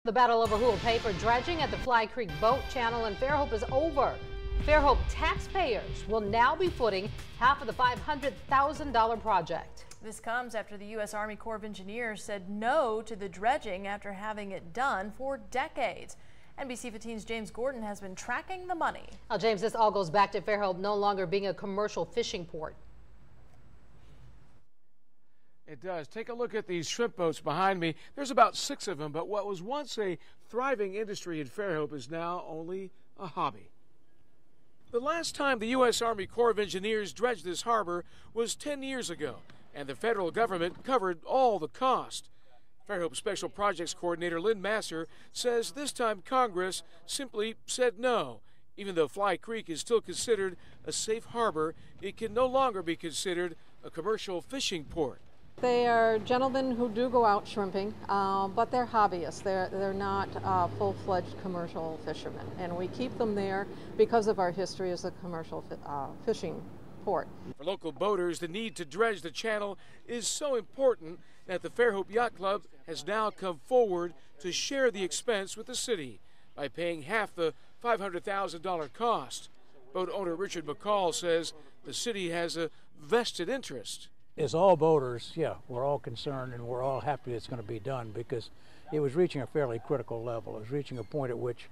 The battle over who will pay for dredging at the Fly Creek Boat Channel in Fairhope is over. Fairhope taxpayers will now be footing half of the $500,000 project. This comes after the U.S. Army Corps of Engineers said no to the dredging after having it done for decades. NBC 15's James Gordon has been tracking the money. Now, James, this all goes back to Fairhope no longer being a commercial fishing port. It does. Take a look at these shrimp boats behind me. There's about 6 of them, but what was once a thriving industry in Fairhope is now only a hobby. The last time the U.S. Army Corps of Engineers dredged this harbor was 10 years ago, and the federal government covered all the cost. Fairhope Special Projects Coordinator Lynn Masser says this time Congress simply said no. Even though Fly Creek is still considered a safe harbor, it can no longer be considered a commercial fishing port. They are gentlemen who do go out shrimping, but they're hobbyists. They're not full-fledged commercial fishermen, and we keep them there because of our history as a commercial fishing port. For local boaters, the need to dredge the channel is so important that the Fairhope Yacht Club has now come forward to share the expense with the city by paying half the $500,000 cost. Boat owner Richard McCall says the city has a vested interest. As all boaters, yeah, we're all concerned and we're all happy it's going to be done because it was reaching a fairly critical level. It was reaching a point at which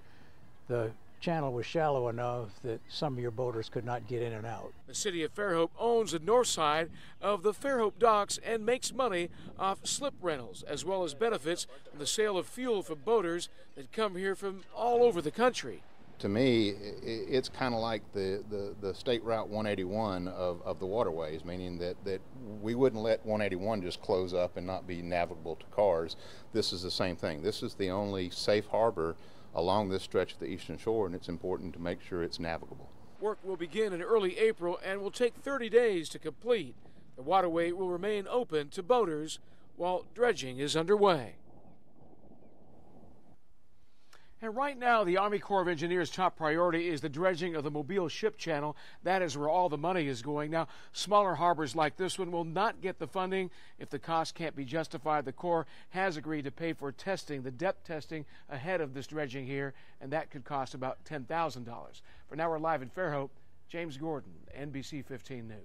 the channel was shallow enough that some of your boaters could not get in and out. The city of Fairhope owns the north side of the Fairhope docks and makes money off slip rentals, as well as benefits from the sale of fuel for boaters that come here from all over the country. To me, it's kind of like the State Route 181 of the waterways, meaning that we wouldn't let 181 just close up and not be navigable to cars. This is the same thing. This is the only safe harbor along this stretch of the eastern shore, and it's important to make sure it's navigable. Work will begin in early April and will take 30 days to complete. The waterway will remain open to boaters while dredging is underway. And right now, the Army Corps of Engineers' top priority is the dredging of the Mobile Ship Channel. That is where all the money is going. Now, smaller harbors like this one will not get the funding if the cost can't be justified. The Corps has agreed to pay for testing, the depth testing ahead of this dredging here, and that could cost about $10,000. For now, we're live in Fairhope. James Gordon, NBC 15 News.